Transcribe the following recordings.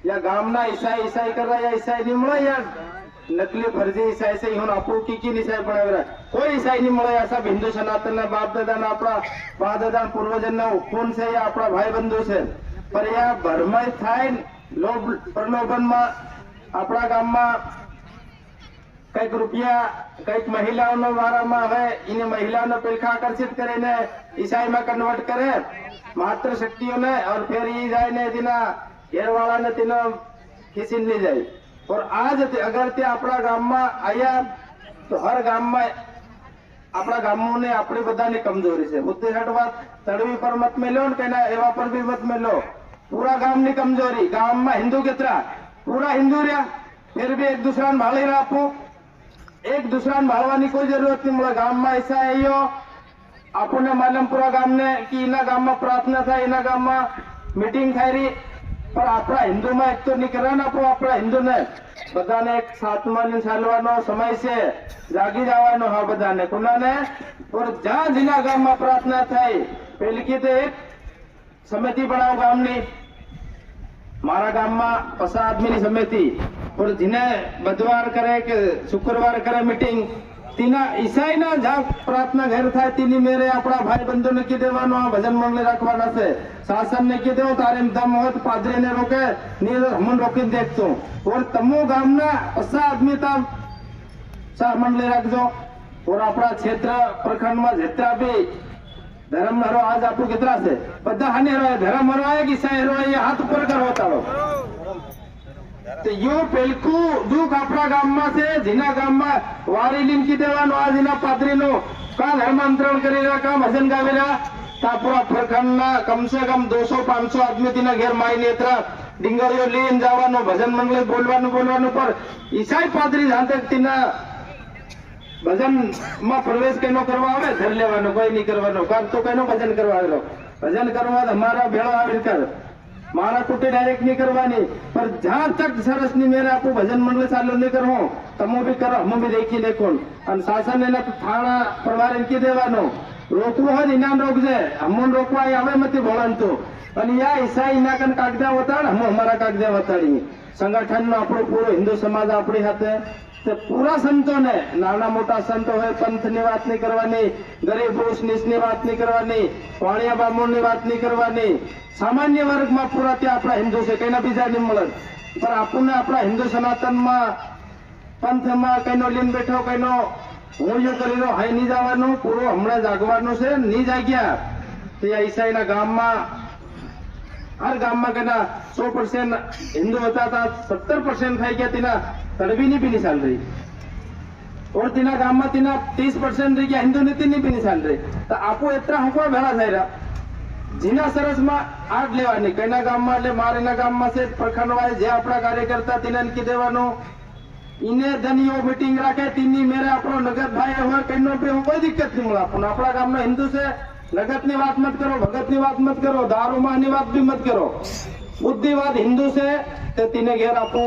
या गामना ईसाई ईसाई कर रहा या ईसाई नहीं मिला या नकली फर्जी ईसाई से यूं आपू की ईसाई बना रहा कोई ईसाई नहीं मिला या सब हिंदू सनातन ने बाप दादा ने अपना बाप दादा पूर्वजन ने खून से या अपना भाई बंधु से पर या भरमाई थाय लोभ प्रलोभन में अपना गाम में कईक रुपया कईक महिलाओं वारा में है इन महिलाओं पेलखा आकर्षित करे ने ईसाई में कन्वर्ट करे मात्र शक्तियों ने और फिर ये जाए ने दिना घेर वाला ने तीनों खींची ली जाए और आज अगर ते अपना गाम में आया तो हर गाम में अपना गामों ने अपनी बदा ने कमजोरी से मुद्दे हटवात तड़वी पर मत मिलो कहना एवा पर भी मत मिलो पूरा गाम ने कमजोरी गाम में हिंदू कितना पूरा हिंदू रहा फिर भी एक दूसरा भाड़ी रहा आपको एक दूसरा भाड़वानी कोई जरूरत नहीं मुझे गाम में ऐसा है यो आपने मालूम पूरा गाम ने कि इना गाम में प्रार्थना था इना गाम में मीटिंग थाई रही पर अपना हिंदू में एक तो नहीं करा ना अपना हिंदू ने बधाने एक सातमा दिन चालવાનો समय से जागी जवानो हा बधाने कोनाने और जहां जिना गाम में प्रार्थना थाई पहली की तो एक समिति बनाओ गामनी मारा गाम में 50 आदमी की समिति और जिन्हें बुधवार करे के शुक्रवार करे मीटिंग तीना ईसाई ना जहाँ प्रार्थना घर था तीनी मेरे अपना भाई बंधु ने की देवानो भजन मंडली रखवाना से शासन ने की देव तारे दम होत पादरी ने रोके नी हमन रोकी देखतो और तमो गामना 50 आदमी तम शाह मंडली रख दो और अपना क्षेत्र प्रखंड में जितना भी धर्म हरो आज आपको कितना से बदा हने रो धर्म हरो है कि ईसाई हरो ये हाथ ऊपर कर होता लो तो यो पेलकू दुख अपना गाम में से जिना गाम में वारी लिन की देवानो आज इना पादरी नो का धर्मांतरण करेगा का भजन गावेला ता पूरा प्रखंड ना कम से कम 200-500 आदमी तीना घेर माई नेत्रा डिंगरियो लीन जावानो भजन मंडली बोलवानो पर ईसाई पादरी जहां तक तीना भजन में प्रवेश केनो करवा आवे धर लेवानो कोई नहीं करवानो कर तो केनो भजन करवा लो भजन करवा हमारा भेड़ो आवे कर मारा कुटे डायरेक्ट नहीं करवानी पर जहां तक सरस नहीं मेरे आपको भजन मंडल चालू नहीं करो तमो भी करो हम भी देखी लेकोन और शासन ने थाना परिवार इनकी देवानो रोकवो हो इनाम रोक जे हमन रोकवा आवे मत बोलन तो અને યા ઈસાઈ ના કન કાગદા વતાડ हम हमारा कागदे वताड़ी संगठन નો આપણો પૂરો હિન્દુ સમાજ આપણી હાથે તે પૂરા સંતો ને નાના મોટા સંતો હોય पंथ ની વાત નહીં કરવાની ગરીબ પુરુષ નીચ ની વાત નહીં કરવાની વાણિયા બામણ ની વાત નહીં કરવાની सामान्य वर्ग में पूरा त्या अपना हिंदू से कहीं बीजा नहीं મળે पर आपने अपना हिंदू सनातन में पंथ में कहीं लीन बैठो कहीं हूँ यो करी लो हाई नहीं जावानो पूरो हमने जागवानो से नहीं जाग्या तो या ईसाई ना गाम में हर गाम में कहना 100% हिंदू होता था 70% खाई गया तीना तड़वी नहीं पीनी चाल रही और तीना गाम में तीना 30% रही गया हिंदू नीति नहीं पीनी चाल रही तो आपको इतना हमको भेड़ा थाई रहा जीना सरस में आग लेवानी कईना गाम में એટલે મારેના ગામ માં છે પ્રખંડ વાય જે આપણા કાર્યકર્તા તીને કી દેવાનો ઇને ધનિયો મીટિંગ રાખે તીની મેરે આપણો નગર ભાઈ હોય કઈનો पे कोई दिक्कत नहीं મળે પણ આપણા ગામનો હિન્દુ છે નગત ની વાત મત કરો ભગત ની વાત મત કરો દારૂમાં ની વાત भी मत करो बुद्धिवाद हिंदू से તે તીને ઘેર આપો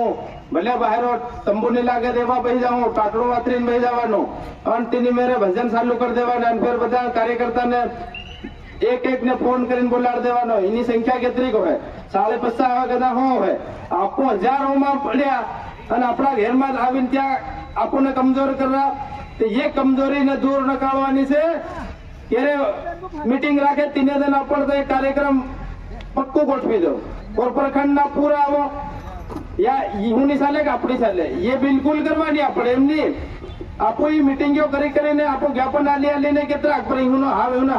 ભલે બહાર તંબુ ની લાગે દેવા બેહી જાઓ ટાટડો વાતરીને બેહી જવાનો અને તીની મેરે ભજન ચાલુ કરી દેવાના અને ફેર બધા કાર્યકર્તાને एक ने फोन कर बोलाड़ देवानो इनी संख्या कितनी को है 50 गदा हो है आपको हजारों में पड़िया અને આપણા ઘરમાં આવીને ત્યાં આપણને કમજોર કરવા તો ये कमजोरी ने दूर નકાળવાની છે ત્યારે मीटिंग રાખે તીને દિન આપણે તો એક કાર્યક્રમ પક્કો ગોઠવી દો और प्रखंड ना पूरा आवो या यूनी साले का अपनी साले ये बिल्कुल करवानी આપણે એમની आपो ये मीटिंगो करी કરીને आपो જ્ઞાપન આલીને કેટલા પર એનો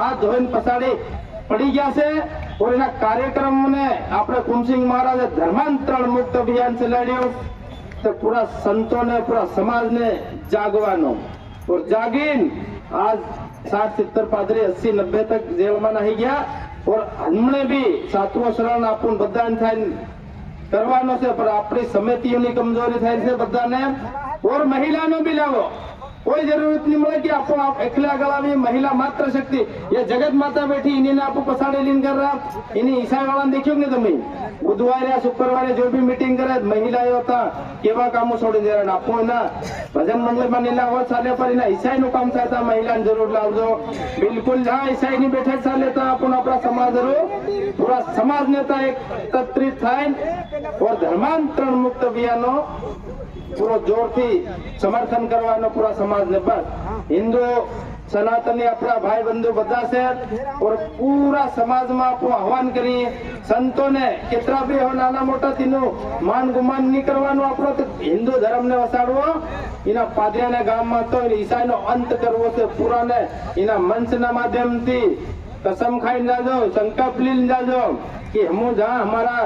હાથ ધોઈને પસાડી પડી ગયા છે और એના કાર્યક્રમને આપણે કુમસિંહ મહારાજે ધર્માંતરણ મુક્ત અભિયાન ચલાવ્યો तो पूरा संतों ने पूरा समाज ने जागवानो और जागीन आज 60-70 पादरी 80-90 तक जेल में नहीं गया और हमने भी 7वां शरण अपन बधान थाई करवानो से पर अपनी समितियों की कमजोरी थाई से बधाने और महिला नो भी लावो कोई जरूरत नहीं મળે કે આપો આપ એકલા ગળાવી મહિલા માત્ર શક્તિ ये जगत माता बैठी इन्हें आपको पसाड़े लीन कर रहा इन्हें ईसाई वाला देखियो ने તમે बुधवार या शुक्रवार जो भी मीटिंग करे महिलाएं होता केवा काम छोड़ी दे रहा आपको ना भजन मंडल में नीला हो साले पर ना ईसाई नु काम चाहता महिला जरूर लावजो बिल्कुल जहाँ ईसाई ની બેઠક ચાલે તો આપણો આપણા સમાજ રો પૂરા સમાજ નેતા એકત્રિત થાય और धर्मांतरण मुक्त अभियानो पूरा जोर थी समर्थन करवानो पूरा समाज ने बस हिंदू सनातनी अपना भाई बंधु बधा से और पूरा समाज में आपको आह्वान करी संतों ने कितना भी हो नाना मोटा तीनों मान गुमान नहीं करवानो आपको तो हिंदू धर्म ने वसाड़વો इना पादरिया ने गाम में तो ईसाई नो अंत करवो से पूरा ने इना मंच ना माध्यम थी कसम खाई जाजो संकल्प ली जाजो कि हम जहाँ हमारा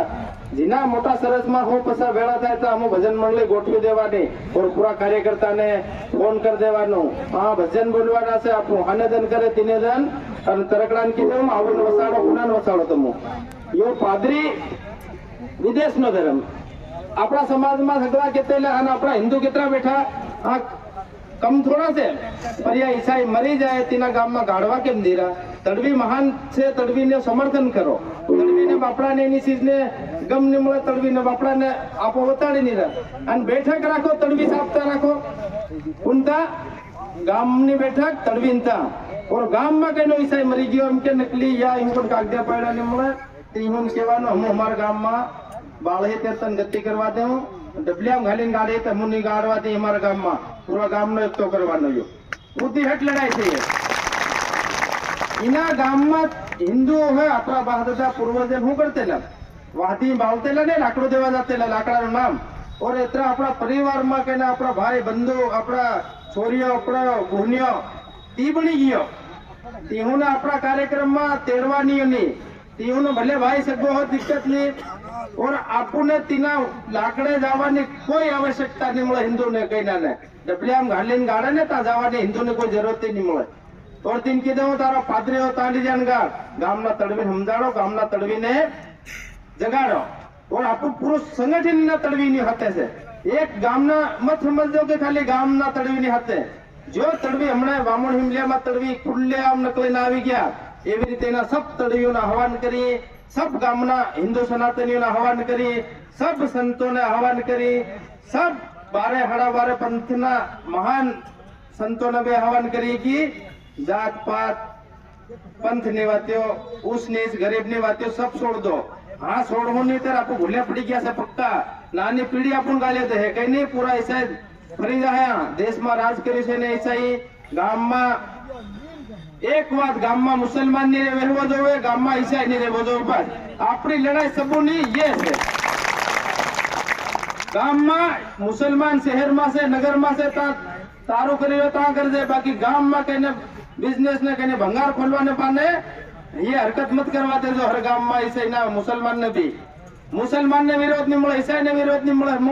जिना मोटा सरस में हो पसा भेड़ा थाय तो हम भजन मंडली गोठवी देवानी और पूरा कार्यकर्ता ने फोन कर देवानो हाँ भजन बोलवाना से आपको आनंदन करे तीने जन और तरकड़ान कीधुं आवुं वसाड़ो गुणान वसाड़ो तमो यो पादरी विदेश नो धर्म अपना समाज में सगळा केतेला अने अपना हिंदू केतरा बैठा हाँ कम थोड़ा से पर या ईसाई मरी जाए तीना गाम में गाड़वा केम दीरा तड़वी महान से तड़वी ने समर्थन करो तड़वी ने बापड़ा ने एनी चीज ने गम ने મળે તડવી ને બાપડા ને આપો વતાડી ની અને બેઠક રાખો તડવી સાપતા રાખો ઉનતા ગામની બેઠક તડવીનતા और ગામ માં કઈનો ઈસાઈ મરી ગયો એમ કે નકલી યા એમ પણ કાગદિયા પાડ્યા ને મળે તે હું કહેવાનો હું અમાર ગામ માં બાળહે તેતન ગતિ કરવા દેઉં ડબલિયામ ઘાલીને ગાડે તો હું ની ગાડવા દે અમારા ગામ માં પૂરા ગામ નો એકતો કરવાનો યો બુદ્ધિ હટ લડાઈ છે इना गाम में हिंदू है अपना बहादुर पूर्वज हूँ करते वादी बावते ने लाकड़ो देवा जाते लाकड़ा नाम और इतना अपना परिवार में कहना अपना भाई बंधु अपना छोरियो अपना बहनियो ती बनी गयो तीहू ने अपना कार्यक्रम में तेड़वा नहीं तीहू ने भले भाई सगो हो दिक्कत नहीं और आपू ने तीना लाकड़े जावानी कोई आवश्यकता नहीं મળે हिंदू ने कहीं ने डबलियाम घालीने गाड़े ने ता जावानी हिंदू ने कोई जरूरत ही नहीं મળે और तीन कीधुं तारा पादरी हो ताली जानगार गामना तड़वी समझाड़ो गामना तड़वी ने जगाड़ो और आपको पूरा संगठन ना तड़वी नहीं हाथे से एक गामना मत समझो कि खाली गामना तड़वी नहीं हाथे जो तड़वी हमने वामन हिमलिया में तड़वी खुले आम नकली ना આવી ગયા એવી રીતે ના सब तड़वीओ ना आह्वान करी सब गामना हिंदू सनातनीओ ना आह्वान करी सब संतों ने आह्वान करी सब 12 हाड़ा 12 पंथना महान संतों ने भी आह्वान करी कि जात पात पंथ ने वात्यो उस नीच गरीब ने वात्यो सब छोड़ दो हाँ छोड़ो नहीं तर आपको भूलिया पड़ी गया से पक्का नानी पीढ़ी अपन गाले तो है कहीं नहीं पूरा ऐसा फरी जाए देश में राज करी से नहीं ईसाई गाम में एक बात गाम में मुसलमान नहीं रहवो जोवे गाम में ईसाई नहीं रहवो जोवे बस अपनी लड़ाई सबू नहीं ये है गाम में मुसलमान शहर में से नगर में से तारू करी कर दे बाकी गाम में कहने बिजनेस ने कहने भंगार खोलवाने पाने ये हरकत मत करवाते जो हर गांव में ईसाई ना मुसलमान ने भी मुसलमान ने विरोध नहीं મળે ईसाई ने विरोध नहीं મળે हम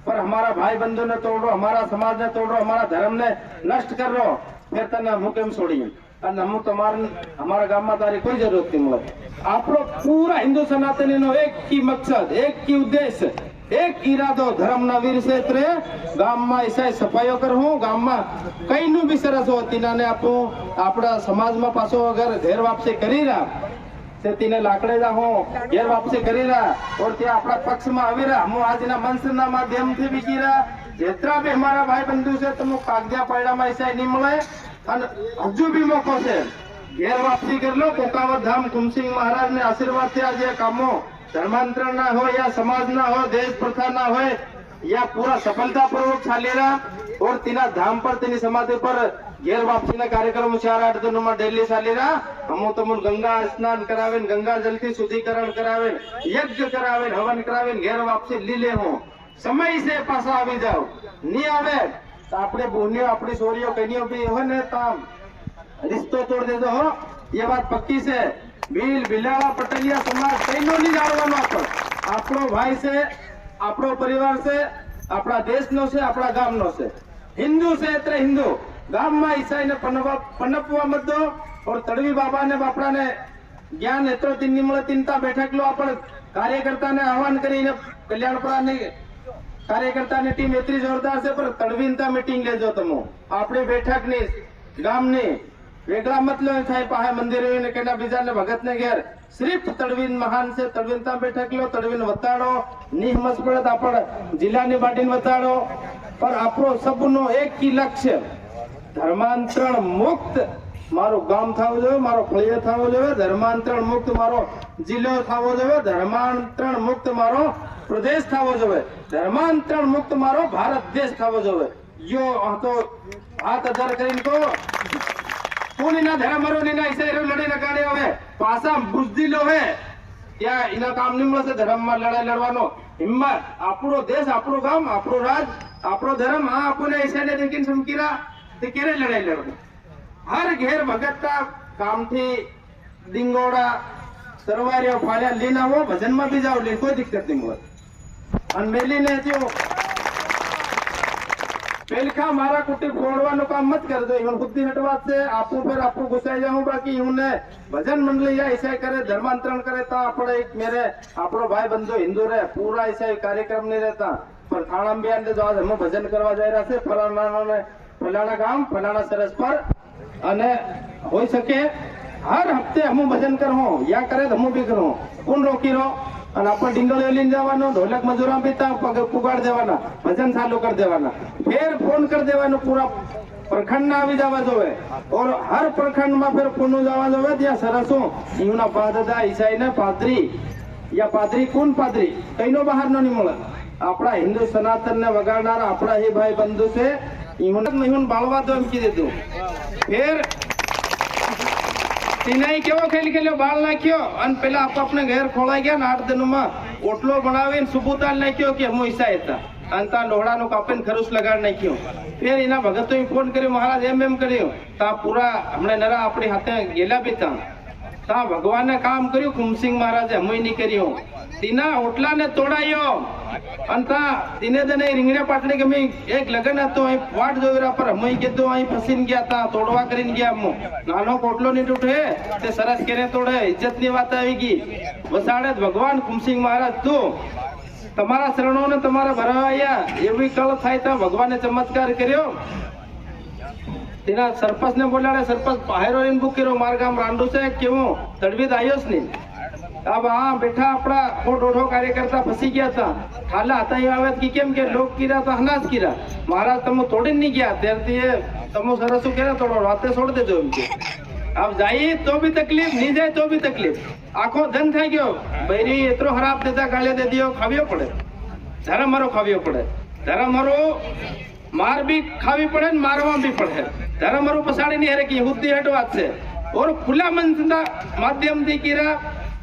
पर हमारा भाई बंधु ने तोड़ो हमारा समाज ने तोड़ो हमारा धर्म ने नष्ट कर रो फिर तने हम केम छोड़ी અને હું તમારે हमारा गांव में तारी कोई जरूरत नहीं મળે આપણો पूरा हिंदू सनातनी नो एक ही मकसद एक ही उद्देश्य एक इरादो धर्म ना वीर क्षेत्र गाम में ईसाई सफाईओ करहूं गाम में कई नु भी सरस हो तीना ने आपो आपड़ा समाज में पासो अगर घेर वापसी करी रहा से तीने लाकड़े जा हो घेर वापसी करी रहा और त्या आपड़ा पक्ष में आवी रहा हम आज ना मंच ना माध्यम थी भी कीरा जेतरा भी हमारा भाई बंधु से तुम कागदिया पड़ा में ईसाई नहीं મળે અને હજુ भी मौको से घेर वापसी कर लो कोकावत धाम कुमसिंह महाराज ने आशीर्वाद से आज ये कामों धर्मांतरण ना हो या समाज ना हो देश प्रथा ना हो या पूरा सफलता पूर्वक चाली रहा और तीना धाम पर तीनी समाधि पर घेर वापसी ना कार्यक्रम 4-8 दिनों में डेली चाली रहा हम तो गंगा स्नान करावे गंगा जल थी शुद्धिकरण करावे यज्ञ करावे हवन करावे घेर वापसी लीले हो समय से पासा आवी जाओ नहीं आवे तो अपने बहनियों अपनी छोरियों कन्यो भी हो ने ताम रिश्तो तोड़ दे दो हो ये बात पक्की से भील भिलावा पटेलिया समाज कईनो नहीं जाणवानो आपणो भाई से आपणो परिवार से अपना देश नो से अपना गाम नो से हिंदू से एतरे हिंदू गाम में ईसाई ने पनपवा मत दो और तड़वी बाबा ने बापड़ा ने ज्ञान एतरो तीन निमळे तीनता बैठक लो आपण कार्यकर्ता ने आह्वान करीने कल्याणपुरा ने કાર્યકર્તાની ટીમ એટલી જોરદાર છે, પણ તડવીનતા મીટિંગ લેજો તમે આપણી બેઠકની ગામની વેગળા મત લો થાય પાહે મંદિર ને કેના બીજાને ભગત ને ઘેર સિર્ફ તડવીન મહાન છે. તડવીનતા બેઠક લો, તડવીન વતાડો, નિહમસ પડત આપણ જિલ્લાની બાટીને વતાડો. પર આપણો સબનો એક કી લક્ષ્ય ધર્માંતરણ મુક્ત મારું ગામ થવું જોઈએ, મારો ફળિયો થવો જોઈએ, ધર્માંતરણ મુક્ત મારો જિલ્લો થવો જોઈએ, ધર્માંતરણ મુક્ત મારો પ્રદેશ થવો જોઈએ, ધર્માંતરણ મુક્ત મારો ભારત દેશ થવો જોઈએ. યો તો હાથ અધર કરીને કહો કોનીના ધર્મરો નીના ઈસાઈરો લડી લગાડે હવે પાસા બુદ્ધિલો હે ત્યાં એના કામ નહીં મળશે. ધર્મમાં લડાઈ લડવાનો હિંમત આપણો દેશ, આપણું ગામ, આપણું રાજ, આપણો ધર્મ આ આપણને ઈસાઈને દેખીને સમકીરા તે કેરે લડાઈ લડવું. હર ઘેર ભગતતા કામથી ડીંગોડા સરવારીઓ ફાળ્યા લઈને આવો, ભજનમાં બી જાઓ, કોઈ દિક્કત નહીં મળે. અને મેલીને જો પેલખા મારા કુટી ફોડવાનું કામ મત કરજો. હું બુદ્ધિ હટવાત છે આપું પર આપું ગુસાઈ જાઉં. બાકી હું ને ભજન મંડળી या ईसाई करे, धर्मांतरण करे तो આપણે એક મેરે આપણો ભાઈ બંધો હિન્દુ રહે પૂરા ईसाई કાર્યક્રમ નહીં રહેતા. પણ થાણા બિયાન જો આજ हम ભજન કરવા જઈ રહ્યા છે ફલાણા ને ફલાણા ગામ ફલાણા સરસ પર અને હોઈ શકે હર હપ્તે हम ભજન કરું યા કરે તો हम બી કરું. કોણ રોકી રો? અને આપણે ડીંગળીઓ લઈને જવાનું, ઢોલક મજૂરા બી ત્યાં પુગાડ દેવાના, ભજન ચાલુ કરી દેવાના, ફેર ફોન કરી દેવાનું પૂરા પ્રખંડ ના આવી જવા જોવે. ઓર હર પ્રખંડ માં ફેર ફોન જવા જોવે ત્યાં સરસો એના પાદદા ઈસાઈ ને પાદરી યા પાદરી કોણ પાદરી કઈનો બહાર નો નહીં મળે. આપણા હિન્દુ સનાતન ને વગાડનાર આપણા એ ભાઈ બંધુ છે. ઈહુન બાળવા દો એમ કીધું તું. ફેર સિનાઈ કેવો ખેલી ખેલ્યો બાળ નાખ્યો અને પેલા આપને ઘેર ખોળાઈ ગયા ને 8 દિનમાં ઓટલો બનાવીને સુબુતાલ નાખ્યો કે હું ઈસાઈ હતા અને તા લોહડાનું કાપીને ખરુસ લગાડ નાખ્યો. ફેર એના ભગતો ફોન કર્યો મહારાજ એમ કર્યું તા પૂરા હમણાં નરા આપણી હાથે ગયેલા બી તા ભગવાને કામ કર્યું. કુમસિંહ મહારાજે હમય નહીં કર્યું. તીના ઓટલા ને તોડાયો અને તા દિને દને રીંગણા પાટડી કે મેં એક લગન હતો અહીં વાટ જોઈ પર હમય કીધું અહીં ફસીને ગયા તા તોડવા કરીને ગયા. હું નાનો કોટલો નહીં તૂટે તે સરસ કેને તોડે ઇજ્જત ની વાત આવી ગઈ. વસાડે ભગવાન કુમસિંહ મહારાજ તું તમારા શરણો ને તમારા ભરાયા એવી કળ થાય તો ભગવાને ચમત્કાર કર્યો. તેના સરપંચ ને બોલાડે, સરપંચ પાહેરો એને બુક કર્યો માર ગામ રાંડુ છે કેવું તડવીદ આવ્યો જ નહીં. હા બેઠા આપણા દોઢો કાર્યકર્તા ફસી ગયા હતા. હાલા હતા એ આવે કે કેમ કે લોક કીરા તો હના જ કીરા મહારાજ તમે તોડી નહીં ગયા ત્યારથી તમે સરસ કેરા તોડો રાતે છોડ દેજો એમ કે. આપ જાય તો બી તકલીફ, નહીં જાય તો બી તકલીફ. આખો ધન થઈ ગયો બૈરી એટલો ખરાબ દેતા ગાળે દે દિયો ખાવ્યો પડે, ધર્મ મારો ખાવ્યો પડે. ધર્મ મારો માર બી ખાવી પડે ને મારવા બી પડે. ધર્મ મારું પસાડી નહીં હરે કે બુદ્ધિ હટ વાત છે. ઓર ખુલ્લા મનના માધ્યમથી કીરા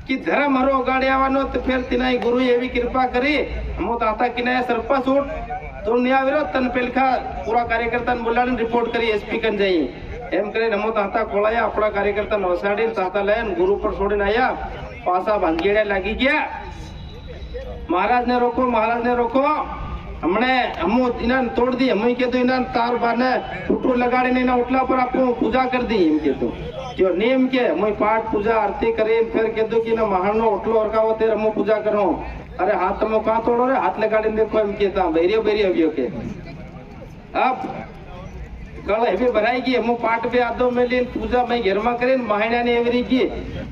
कि धर्म हरो गाड़ी आवनो तो फिर तिनाई गुरु एवी कृपा करी हम ताता किनाय सरपंच उठ तो नहीं आविरो तन पेलखा पूरा कार्यकर्ता ने बोलाने रिपोर्ट करी एसपी कन जाई एम करे हम ताता खोलाया अपना कार्यकर्ता नवसाड़ी ताता लेन गुरु पर छोड़ने आया पासा भांगेड़ा लगी गया. महाराज ने रोको हमने हम इना तोड़ दी. हम के तो इना तार बाने फुटू लगाड़ी ने उठला पर आपको पूजा कर दी. एम के तो जो नेम के मैं पाठ पूजा आरती करे फिर कहूं कि ना महानो ओटलो और तेरे हम पूजा करो. अरे हाथ तुम कहाँ तोड़ो रे हाथ लगाड़ी देखो एम कहता बैरियो अभियो के अब कल हेवी भराई गई. हम पाठ पे आदो में लीन पूजा मैं घर में करे महीना ने एवरी की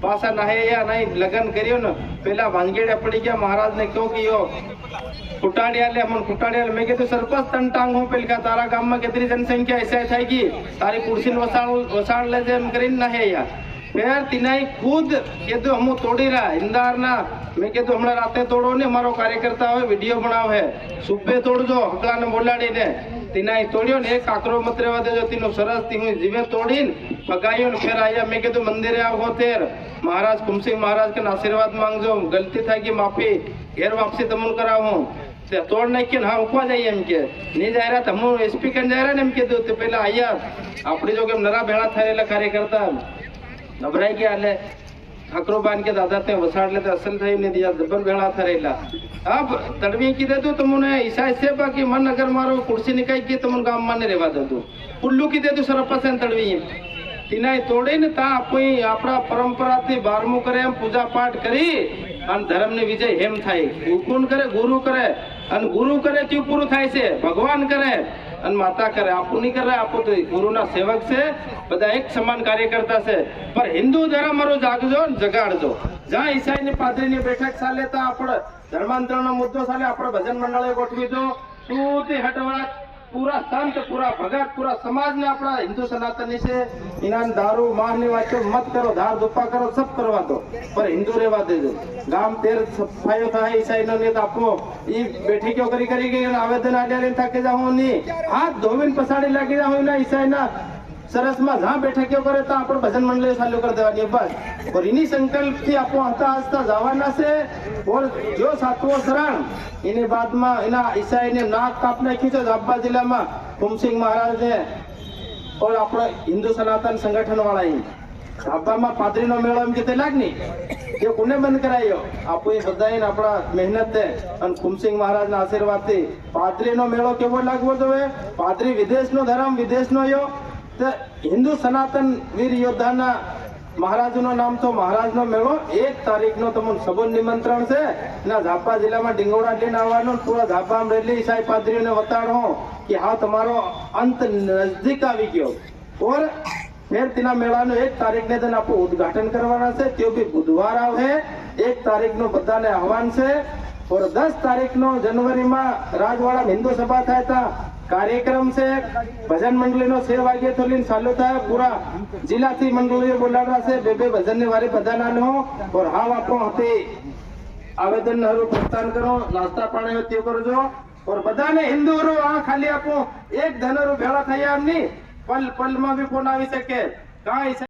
पासा नहे या नहीं लगन करियो न पहला भांगेड़ा पड़ी गया. महाराज ने क्यों कियो कुटाड़िया ले हम कुटाड़िया मैं कहते सरपंच तन टांग हो पेल का तारा गाम में कितनी जनसंख्या ऐसा थाएगी तारी कुर्सी वसाड़ ले जेम करीन ना है यार. फिर तिनाई खुद कहते हम तोड़ी रहा इंदार ना मैं कहते हमने राते तोड़ो ने हमारो कार्यकर्ता हो वीडियो बनाओ है सुबह तोड़ जो हकला ने बोलाड़ी ने तिनाई तोड़ियो ने एक काकरो मत रेवा दे जो तीनों सरस तीनों जीवे तोड़ीन पगाइयो ने फिर आया. मैं कहते मंदिर आओ हो तेर महाराज कुमसिंह महाराज के आशीर्वाद मांगजो गलती था कि माफी घेर वापसी तमुन कराओ तोड़ नहीं के हाँ उपवा जाइए एम के नहीं जा रहा हम एसपी कन जा रहा ने एम के तो पहला आया अपनी जो के नरा भेड़ा था कार्यकर्ता घबराई गया ले ठाकरो बान के दादा ते वसाड़ लेते असल था ने दिया जबर भेड़ा था रेला. अब तड़वी की दे दो तुमने ईसा से बाकी मन अगर मारो कुर्सी निकाई की तुम गाम माने रेवा दे दो पुल्लू की दे दो सरपंच तड़वी तिनाई तोड़े ने ता कोई अपना परंपरा थी 12मु करे पूजा पाठ करी અને ધર્મ ને વિજય હેમ થાય. કોણ કરે? ગુરુ કરે. અને ગુરુ કરે તેવું પૂરું થાય છે, ભગવાન કરે અને માતા કરે, આપું નહીં કરે. આપું તો ગુરુના સેવક છે, બધા એક સમાન કાર્યકર્તા છે. પણ હિન્દુ ધર્મ મારો જાગજો ને જગાડજો. જ્યાં ઈસાઈની પાદરીની બેઠક ચાલે તો આપણે ધર્માંતરણનો મુદ્દો ચાલે, આપણે ભજન મંડળે ગોઠવી દો. શુદ્ધ હટવાટ પૂરા સંત, પૂરા ભગત, પૂરા સમાજને આપણા હિન્દુ સનાતની છે. ઇનામ દારૂ મારની વાતો મત કરો, ધાર ધુપ્પા કરો, સબ કરવા દો, પણ હિન્દુ રહેવા દેજો. ગામ તેર સફાઈઓ થાય ઈસાઈનો નેત આપો, ઈ બેઠીઓ કરી ગઈ આવેદન આડ્યા થાકે જાઓ નહીં, હાથ ધોવીને પછાડી લાગી જાઓ ના ઈસાઈના સરસમાં જ્યાં બેઠકીઓ કરે તો આપણે ભજન મંડળી ચાલુ કરી દેવાની બસ. और इन्हीं संकल्प થી આપો હસતા હસતા જવાના છે. और જો સાતમો શરણ એની બાદમાં એના ઈસાઈને નાક કાપ નાખ્યું છે જાબા જિલ્લામાં કુમસિંહ મહારાજે. और આપણે હિન્દુ સનાતન સંગઠન વાળા જાબામાં પાદરીનો મેળો એમ કે લાગની એ કોને બંધ કરાયો? આપણે બધાને આપણા મહેનત અને કુમસિંહ મહારાજના આશીર્વાદથી પાદરીનો મેળો કેવો લાગવો જોઈએ? પાદરી વિદેશનો ધર્મ, વિદેશનો યો હિન્દુ સનાતન વીર યોદ્ધાના મહારાજનું નામ તો મહારાજનો મેળો 1 તારીખનો તમને સબન નિમંત્રણ છે. ના ઝાપા જિલ્લામાં ડીંગોડા લઈને આવવાનું, પૂરા ઝાપામાં રહેલી ઈસાઈ પાદરીઓને વતાડો કે હા તમારો અંત નજદીક આવી ગયો. ઓર ફેર તેના મેળાનું 1 તારીખને તેને આપણું ઉદઘાટન કરવાના છે. તે બી બુધવાર આવે. 1 તારીખનું બધાને આહવાન છે. और 10 તારીખનો જનવરીમાં રાજવાડા હિન્દુ સભા થાય તા કાર્યક્રમ છે. ભજન મંડળીનો 6 વાગે તો લઈને ચાલુ થાય. પૂરા જિલ્લાથી મંડળીઓ બોલાવવા છે. બે ભજનની વારી બધા નાનો. और હાવ આપણો હતી આવેદન હરું પ્રસ્થાન કરો, નાસ્તા પાણી તે કરજો. और બધાને હિન્દુ હરું આ ખાલી આપો એક ધનરું ભેળા થયા એમ નહીં, પલ પલમાં બી કોણ આવી શકે કાંઈ